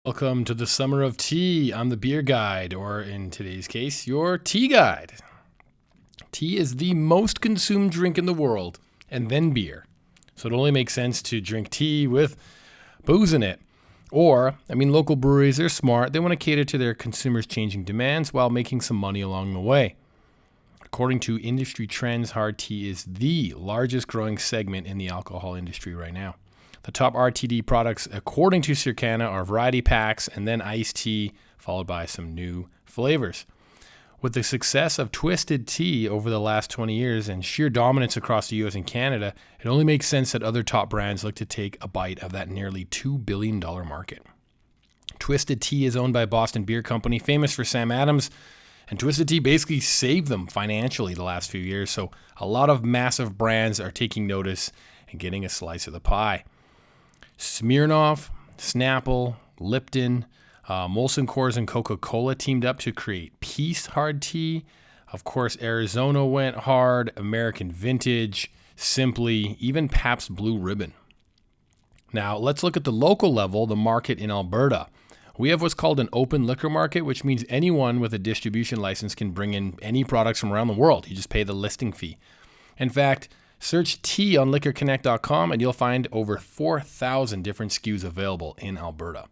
Welcome to the Summer of Tea. I'm the beer guide, or in today's case, your tea guide. Tea is the most consumed drink in the world, and then beer. So it only makes sense to drink tea with booze in it. Local breweries, they're smart. They want to cater to their consumers' changing demands while making some money along the way. According to industry trends, hard tea is the largest growing segment in the alcohol industry right now. The top RTD products, according to Circana, are variety packs and then iced tea, followed by some new flavors. With the success of Twisted Tea over the last 20 years and sheer dominance across the US and Canada, it only makes sense that other top brands look to take a bite of that nearly $2 billion market. Twisted Tea is owned by Boston Beer Company, famous for Sam Adams, and Twisted Tea basically saved them financially the last few years, so a lot of massive brands are taking notice and getting a slice of the pie. Smirnoff, Snapple, Lipton, Molson Coors, and Coca-Cola teamed up to create Peace Hard Tea. Of course, Arizona went hard, American Vintage, Simply, even Pabst Blue Ribbon. Now, let's look at the local level, the market in Alberta. We have what's called an open liquor market, which means anyone with a distribution license can bring in any products from around the world. You just pay the listing fee. In fact, search tea on liquorconnect.com and you'll find over 4,000 different SKUs available in Alberta.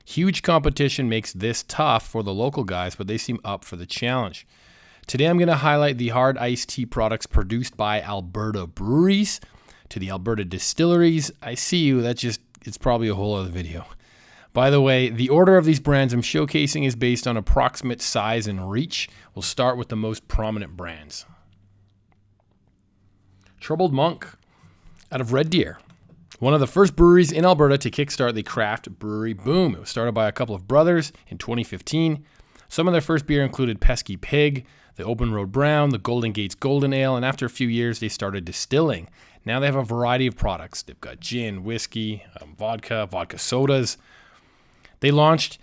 Huge competition makes this tough for the local guys, but they seem up for the challenge. Today I'm going to highlight the hard iced tea products produced by Alberta Breweries to the Alberta distilleries. I see you, it's probably a whole other video. By the way, the order of these brands I'm showcasing is based on approximate size and reach. We'll start with the most prominent brands. Troubled Monk out of Red Deer. One of the first breweries in Alberta to kickstart the craft brewery boom. It was started by a couple of brothers in 2015. Some of their first beer included Pesky Pig, the Open Road Brown, the Golden Gates Golden Ale, and after a few years, they started distilling. Now they have a variety of products. They've got gin, whiskey, vodka sodas. They launched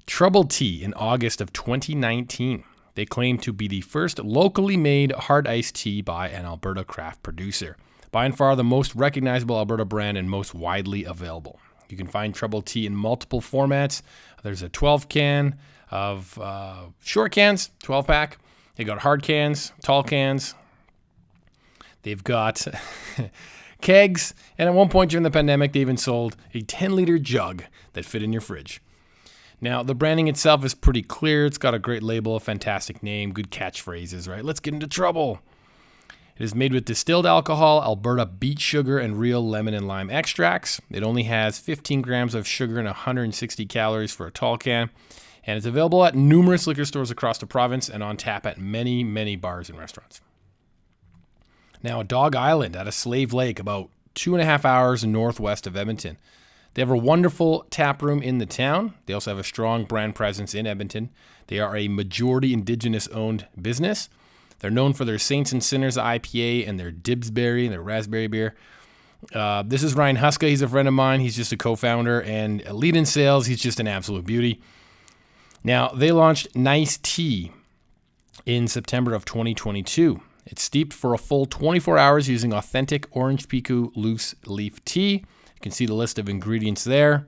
Troubled Tea in August of 2019. They claim to be the first locally made hard iced tea by an Alberta craft producer. By and far the most recognizable Alberta brand and most widely available. You can find Troubled Tea in multiple formats. There's a 12 can of short cans, 12 pack. They got hard cans, tall cans. They've got kegs. And at one point during the pandemic, they even sold a 10-liter jug that fit in your fridge. Now, the branding itself is pretty clear. It's got a great label, a fantastic name, good catchphrases, right? Let's get into trouble. It is made with distilled alcohol, Alberta beet sugar, and real lemon and lime extracts. It only has 15 grams of sugar and 160 calories for a tall can. And it's available at numerous liquor stores across the province and on tap at many, many bars and restaurants. Now, Dog Island at a Slave Lake, about 2.5 hours northwest of Edmonton. They have a wonderful tap room in the town. They also have a strong brand presence in Edmonton. They are a majority Indigenous-owned business. They're known for their Saints and Sinners IPA and their Dibsberry and their raspberry beer. This is Ryan Huska. He's a friend of mine. He's just a co-founder and a lead in sales. He's just an absolute beauty. Now, they launched Nice Tea in September of 2022. It's steeped for a full 24 hours using authentic orange piku loose leaf tea. You can see the list of ingredients there.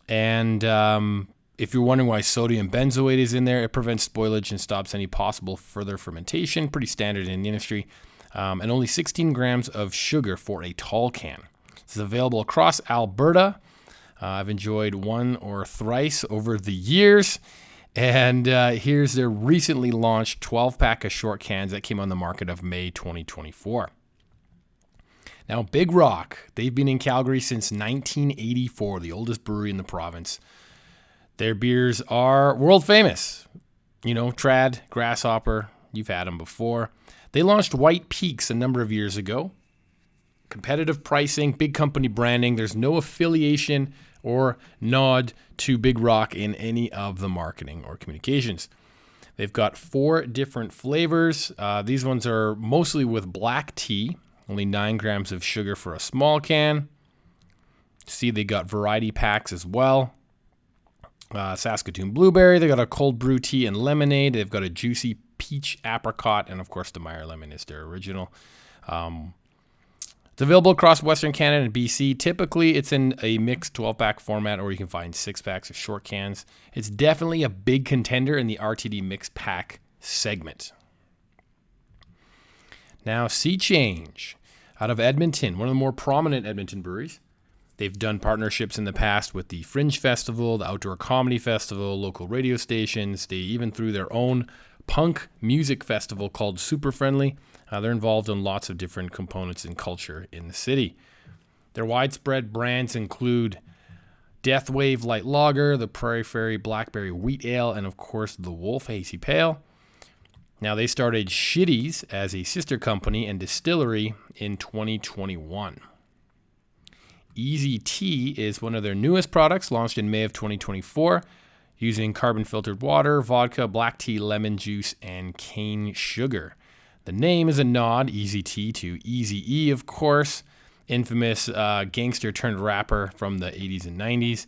And if you're wondering why sodium benzoate is in there, it prevents spoilage and stops any possible further fermentation. Pretty standard in the industry. And only 16 grams of sugar for a tall can. This is available across Alberta. I've enjoyed one or thrice over the years. And here's their recently launched 12-pack of short cans that came on the market of May 2024. Now, Big Rock, they've been in Calgary since 1984, the oldest brewery in the province. Their beers are world famous. You know, Trad, Grasshopper, you've had them before. They launched White Peaks a number of years ago. Competitive pricing, big company branding. There's no affiliation or nod to Big Rock in any of the marketing or communications. They've got 4 different flavors. These ones are mostly with black tea. Only 9 grams of sugar for a small can. See, they got variety packs as well. Saskatoon Blueberry. They got a cold brew tea and lemonade. They've got a juicy peach apricot. And, of course, the Meyer lemon is their original. It's available across Western Canada and BC. Typically, it's in a mixed 12-pack format, or you can find 6-packs or short cans. It's definitely a big contender in the RTD mixed pack segment. Now, Sea Change out of Edmonton, one of the more prominent Edmonton breweries. They've done partnerships in the past with the Fringe Festival, the Outdoor Comedy Festival, local radio stations. They even threw their own punk music festival called Super Friendly. They're involved in lots of different components and culture in the city. Their widespread brands include Death Wave Light Lager, the Prairie Fairy Blackberry Wheat Ale, and of course the Wolf Hazy Pale. Now they started Shitties as a sister company and distillery in 2021. Easy Tea is one of their newest products, launched in May of 2024, using carbon-filtered water, vodka, black tea, lemon juice, and cane sugar. The name is a nod, Easy Tea, to Eazy-E, of course, infamous gangster turned rapper from the 80s and 90s.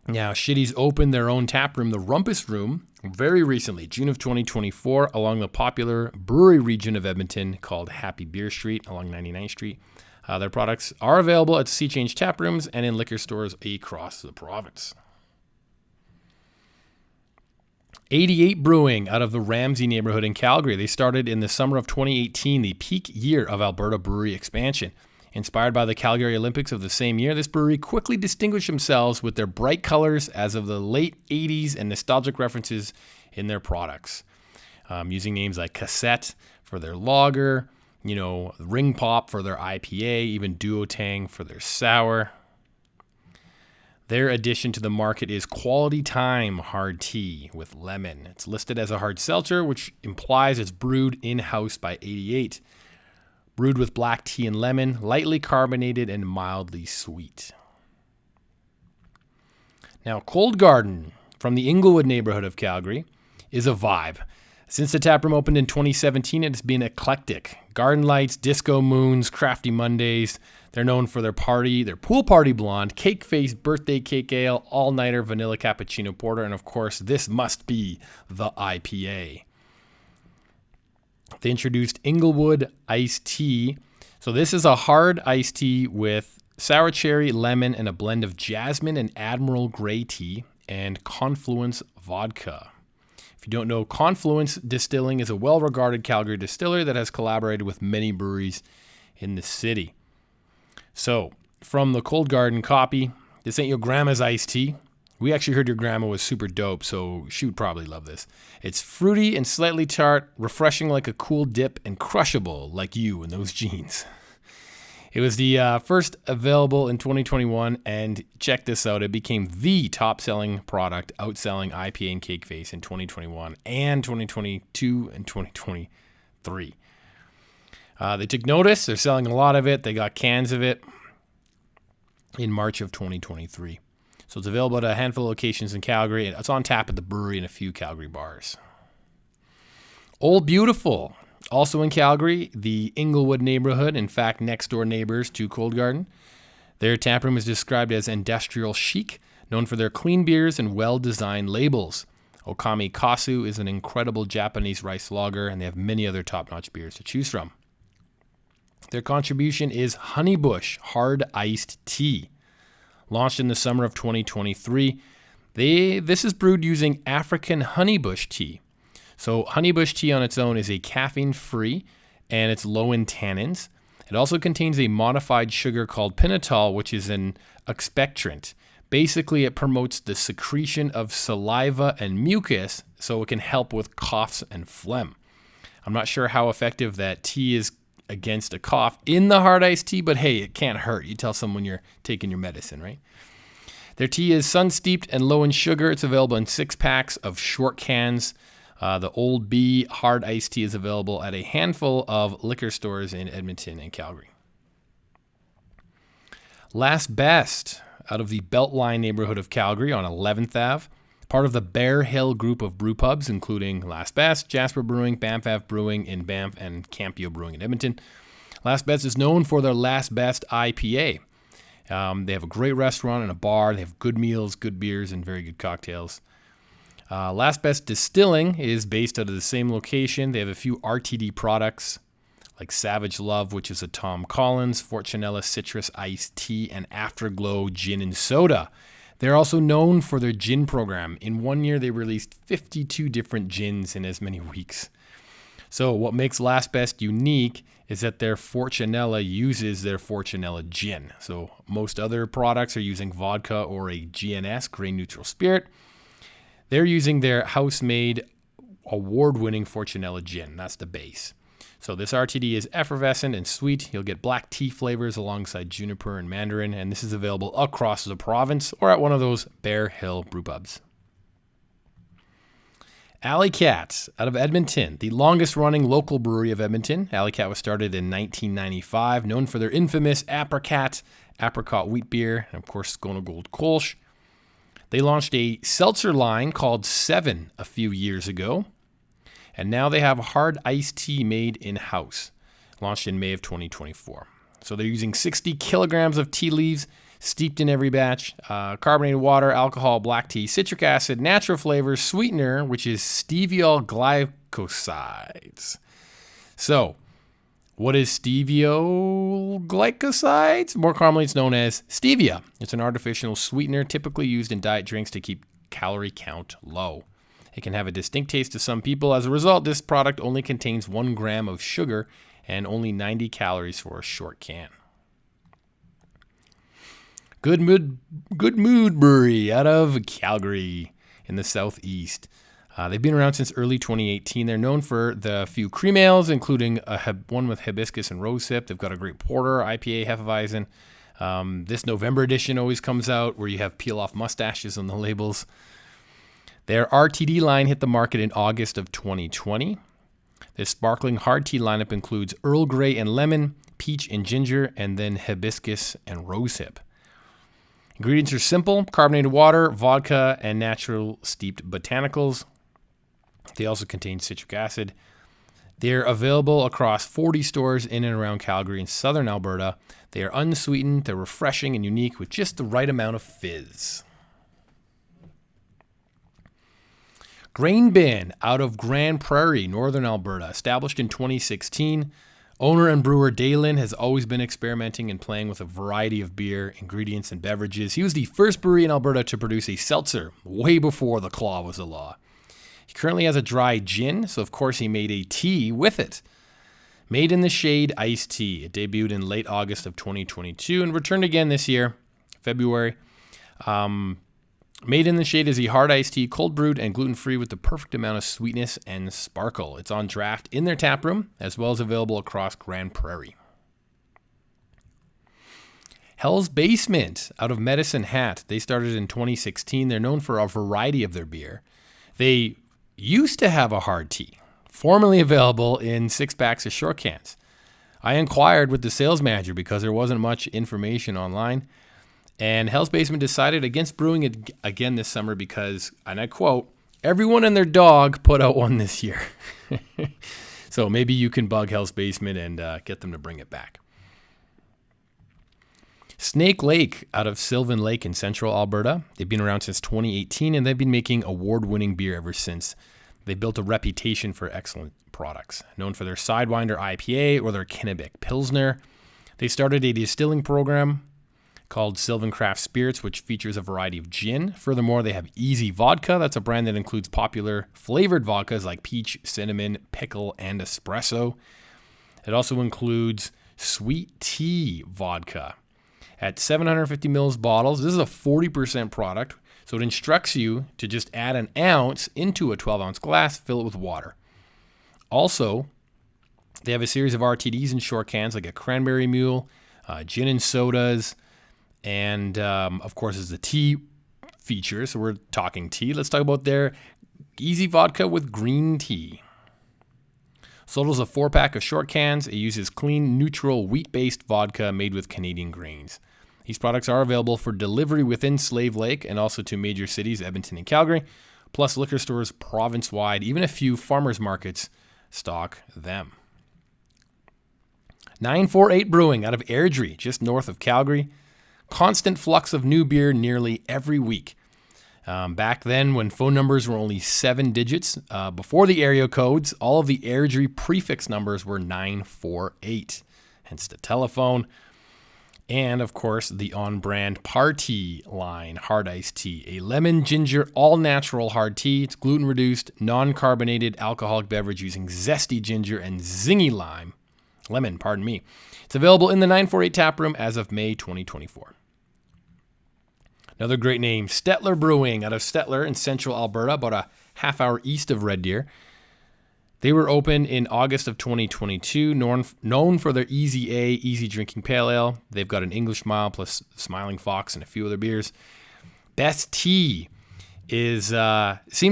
Now, Shitties opened their own tap room, the Rumpus Room, very recently, June of 2024, along the popular brewery region of Edmonton called Happy Beer Street along 99th Street. Their products are available at Sea Change tap rooms and in liquor stores across the province. 88 Brewing out of the Ramsey neighborhood in Calgary. They started in the summer of 2018, the peak year of Alberta brewery expansion. Inspired by the Calgary Olympics of the same year, this brewery quickly distinguished themselves with their bright colors as of the late 80s and nostalgic references in their products. Using names like Cassette for their lager, Ring Pop for their IPA, even Duotang for their sour. Their addition to the market is Quality Time Hard Tea with lemon. It's listed as a hard seltzer, which implies it's brewed in-house by 88. Brewed with black tea and lemon, lightly carbonated and mildly sweet. Now, Cold Garden from the Inglewood neighborhood of Calgary is a vibe. Since the taproom opened in 2017, it has been eclectic. Garden lights, disco moons, crafty Mondays. They're known for their pool party blonde, cake-faced birthday cake ale, all-nighter vanilla cappuccino porter, and of course, this must be the IPA. They introduced Inglewood iced tea. So this is a hard iced tea with sour cherry, lemon, and a blend of jasmine and Admiral Grey tea and Confluence vodka. If you don't know, Confluence Distilling is a well-regarded Calgary distiller that has collaborated with many breweries in the city. So, from the Cold Garden copy, this ain't your grandma's iced tea. We actually heard your grandma was super dope, so she would probably love this. It's fruity and slightly tart, refreshing like a cool dip, and crushable like you and those jeans. It was the first available in 2021, and check this out. It became the top-selling product, outselling IPA and Cake Face in 2021 and 2022 and 2023. They took notice. They're selling a lot of it. They got cans of it in March of 2023. So it's available at a handful of locations in Calgary. It's on tap at the brewery and a few Calgary bars. Old Beautiful, also in Calgary, the Inglewood neighborhood, in fact, next door neighbors to Cold Garden. Their taproom is described as industrial chic, known for their clean beers and well-designed labels. Okami Kasu is an incredible Japanese rice lager, and they have many other top-notch beers to choose from. Their contribution is Honeybush Hard Iced Tea. Launched in the summer of 2023, this is brewed using African honeybush tea. So honeybush tea on its own is a caffeine-free and it's low in tannins. It also contains a modified sugar called pinnitol, which is an expectorant. Basically, it promotes the secretion of saliva and mucus so it can help with coughs and phlegm. I'm not sure how effective that tea is against a cough in the hard iced tea, but hey, it can't hurt. You tell someone you're taking your medicine, right? Their tea is sun-steeped and low in sugar. It's available in 6-packs of short cans. The Old Bee hard iced tea is available at a handful of liquor stores in Edmonton and Calgary. Last Best, out of the Beltline neighborhood of Calgary on 11th Ave. Part of the Bear Hill group of brew pubs, including Last Best, Jasper Brewing, Banff Ave Brewing in Banff, and Campio Brewing in Edmonton. Last Best is known for their Last Best IPA. They have a great restaurant and a bar. They have good meals, good beers, and very good cocktails. Last Best Distilling is based out of the same location. They have a few RTD products. like Savage Love, which is a Tom Collins, Fortunella Citrus Iced Tea, and Afterglow Gin and Soda. They're also known for their gin program. In 1 year, they released 52 different gins in as many weeks. So what makes Last Best unique is that their Fortunella uses their Fortunella gin. So most other products are using vodka or a GNS, grain neutral spirit. They're using their house-made, award-winning Fortunella gin. That's the base. So this RTD is effervescent and sweet. You'll get black tea flavors alongside juniper and mandarin, and this is available across the province or at one of those Bear Hill brew pubs. Alley Cat out of Edmonton, the longest-running local brewery of Edmonton. Alley Cat was started in 1995, known for their infamous apricot wheat beer, and of course, Skona Gold Kolsch. They launched a seltzer line called Seven a few years ago. And now they have a hard iced tea made in-house, launched in May of 2024. So they're using 60 kilograms of tea leaves, steeped in every batch, carbonated water, alcohol, black tea, citric acid, natural flavors, sweetener, which is steviol glycosides. So, what is steviol glycosides? More commonly, it's known as stevia. It's an artificial sweetener typically used in diet drinks to keep calorie count low. It can have a distinct taste to some people. As a result, this product only contains 1 gram of sugar and only 90 calories for a short can. Good Mood Brewery out of Calgary in the southeast. They've been around since early 2018. They're known for the few cream ales, including one with hibiscus and rosehip. They've got a great porter, IPA, Hefeweizen. This November edition always comes out where you have peel-off mustaches on the labels. Their RTD line hit the market in August of 2020. This sparkling hard tea lineup includes Earl Grey and lemon, peach and ginger, and then hibiscus and rosehip. Ingredients are simple: carbonated water, vodka, and natural steeped botanicals. They also contain citric acid. They're available across 40 stores in and around Calgary and southern Alberta. They are unsweetened, they're refreshing and unique with just the right amount of fizz. Grain Bin out of Grand Prairie, northern Alberta, established in 2016. Owner and brewer Dalen has always been experimenting and playing with a variety of beer, ingredients, and beverages. He was the first brewery in Alberta to produce a seltzer, way before the claw was a law. He currently has a dry gin, so of course he made a tea with it. Made in the Shade Iced Tea. It debuted in late August of 2022 and returned again this year, February. Made in the Shade is a hard iced tea, cold brewed and gluten-free with the perfect amount of sweetness and sparkle. It's on draft in their tap room, as well as available across Grand Prairie. Hell's Basement out of Medicine Hat. They started in 2016. They're known for a variety of their beer. They used to have a hard tea, formerly available in 6-packs of short cans. I inquired with the sales manager because there wasn't much information online. And Hell's Basement decided against brewing it again this summer because, and I quote, everyone and their dog put out one this year. So maybe you can bug Hell's Basement and get them to bring it back. Snake Lake out of Sylvan Lake in central Alberta. They've been around since 2018 and they've been making award-winning beer ever since. They built a reputation for excellent products, known for their Sidewinder IPA or their Kennebec Pilsner. They started a distilling program called Sylvan Craft Spirits, which features a variety of gin. Furthermore, they have Easy Vodka. That's a brand that includes popular flavored vodkas like peach, cinnamon, pickle, and espresso. It also includes Sweet Tea Vodka. At 750 ml bottles, this is a 40% product, so it instructs you to just add an ounce into a 12-ounce glass, fill it with water. Also, they have a series of RTDs in short cans like a Cranberry Mule, gin and sodas, and, of course, is the tea feature. So we're talking tea. Let's talk about their Easy Vodka with green tea. Sold as a 4-pack of short cans. It uses clean, neutral, wheat-based vodka made with Canadian grains. These products are available for delivery within Slave Lake and also to major cities, Edmonton and Calgary, plus liquor stores province-wide. Even a few farmers markets stock them. 948 Brewing out of Airdrie, just north of Calgary. Constant flux of new beer nearly every week. Back then, when phone numbers were only 7 digits, before the area codes, all of the Airdrie prefix numbers were 948, hence the telephone. And, of course, the on-brand Party line hard iced tea, a lemon ginger all-natural hard tea. It's gluten-reduced, non-carbonated alcoholic beverage using zesty ginger and zingy lemon. It's available in the 948 tap room as of May 2024. Another great name, Stettler Brewing out of Stettler in central Alberta, about a half hour east of Red Deer. They were opened in August of 2022, known for their Easy A, easy drinking pale ale. They've got an English Mile plus Smiling Fox and a few other beers. Best Tea seems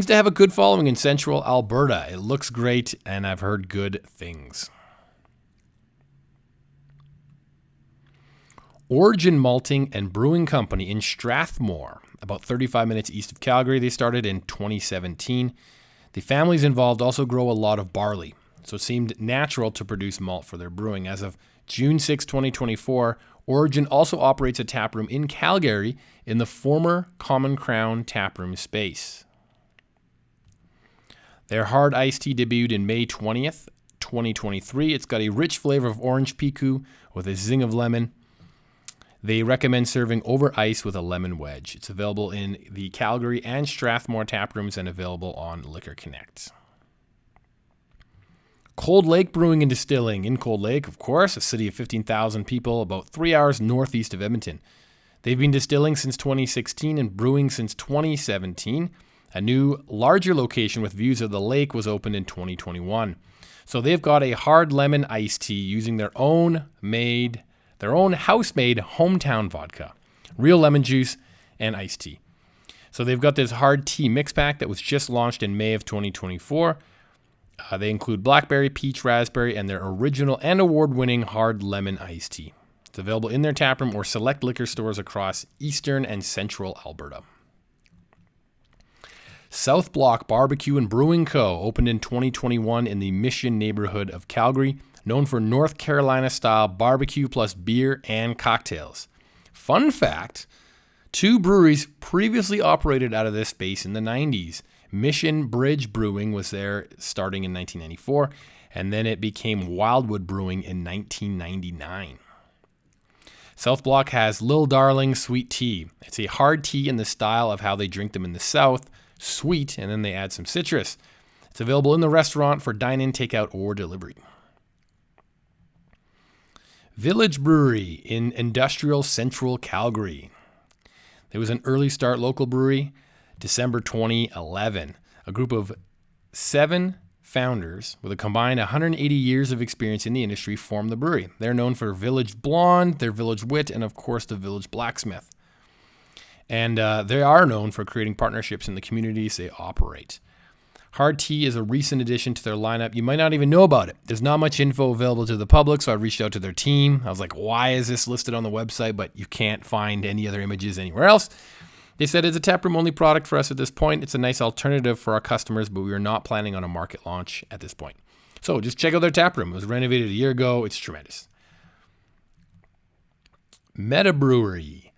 to have a good following in central Alberta. It looks great, and I've heard good things. Origin Malting and Brewing Company in Strathmore, about 35 minutes east of Calgary. They started in 2017. The families involved also grow a lot of barley, so it seemed natural to produce malt for their brewing. As of June 6, 2024, Origin also operates a taproom in Calgary in the former Common Crown taproom space. Their hard iced tea debuted in May 20th, 2023. It's got a rich flavor of orange piku with a zing of lemon. They recommend serving over ice with a lemon wedge. It's available in the Calgary and Strathmore taprooms and available on Liquor Connect. Cold Lake Brewing and Distilling in Cold Lake, of course, a city of 15,000 people, about 3 hours northeast of Edmonton. They've been distilling since 2016 and brewing since 2017. A new, larger location with views of the lake was opened in 2021. So they've got a hard lemon iced tea using their own house-made hometown vodka, real lemon juice, and iced tea. So they've got this hard tea mix pack that was just launched in May of 2024. They include blackberry, peach, raspberry, and their original and award-winning hard lemon iced tea. It's available in their taproom or select liquor stores across eastern and central Alberta. South Block Barbecue and Brewing Co. opened in 2021 in the Mission neighborhood of Calgary, known for North Carolina-style barbecue plus beer and cocktails. Fun fact, 2 breweries previously operated out of this space in the 90s. Mission Bridge Brewing was there starting in 1994, and then it became Wildwood Brewing in 1999. South Block has Lil Darling Sweet Tea. It's a hard tea in the style of how they drink them in the South, sweet, and then they add some citrus. It's available in the restaurant for dine-in, takeout, or delivery. Village Brewery in industrial central Calgary. There was an early start local brewery, December 2011. A group of 7 founders with a combined 180 years of experience in the industry formed the brewery. They're known for Village Blonde, their Village Wit, and of course the Village Blacksmith. And they are known for creating partnerships in the communities they operate. Hard tea is a recent addition to their lineup. You might not even know about it. There's not much info available to the public, so I reached out to their team. I was like, why is this listed on the website, but you can't find any other images anywhere else? They said it's a taproom-only product for us at this point. It's a nice alternative for our customers, but we are not planning on a market launch at this point. So just check out their taproom. It was renovated a year ago. It's tremendous. Meta Brewery.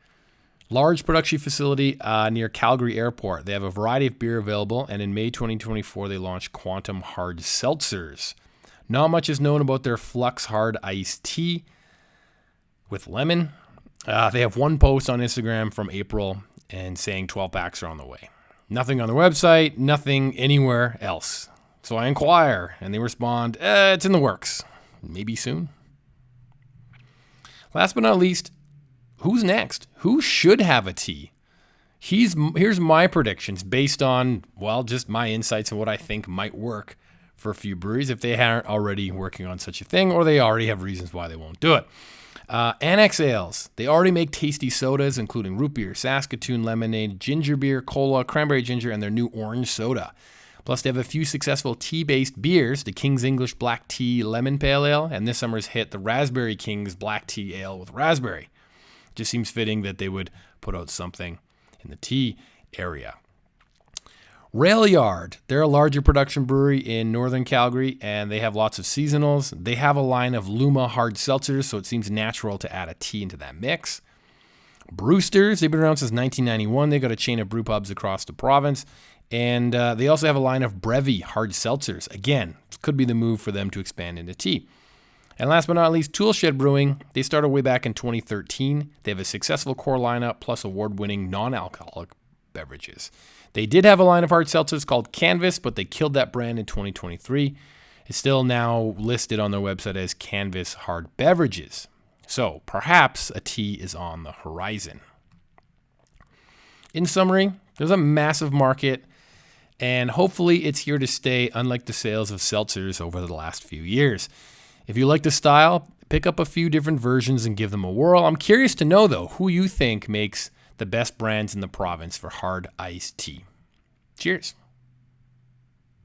Large production facility near Calgary Airport. They have a variety of beer available, and in May 2024, they launched Quantum Hard Seltzers. Not much is known about their Flux Hard Iced Tea with lemon. They have one post on Instagram from April and saying 12 packs are on the way. Nothing on their website, nothing anywhere else. So I inquire, and they respond, it's in the works. Maybe soon. Last but not least, who's next? Who should have a tea? Here's my predictions based on, just my insights and what I think might work for a few breweries if they aren't already working on such a thing or they already have reasons why they won't do it. Annex Ales. They already make tasty sodas, including root beer, Saskatoon lemonade, ginger beer, cola, cranberry ginger, and their new orange soda. Plus, they have a few successful tea-based beers, the King's English Black Tea Lemon Pale Ale, and this summer's hit, the Raspberry King's Black Tea Ale with raspberry. Just seems fitting that they would put out something in the tea area. Rail Yard. They're a larger production brewery in northern Calgary, and they have lots of seasonals. They have a line of Luma hard seltzers, so it seems natural to add a tea into that mix. Brewsters, they've been around since 1991. They got a chain of brew pubs across the province. And they also have a line of Brevi hard seltzers. Again, this could be the move for them to expand into tea. And last but not least, Toolshed Brewing. They started way back in 2013. They have a successful core lineup plus award-winning non-alcoholic beverages. They did have a line of hard seltzers called Canvas, but they killed that brand in 2023. It's still now listed on their website as Canvas Hard Beverages. So perhaps a tea is on the horizon. In summary, there's a massive market, and hopefully it's here to stay, unlike the sales of seltzers over the last few years. If you like the style, pick up a few different versions and give them a whirl. I'm curious to know, though, who you think makes the best brands in the province for hard iced tea. Cheers.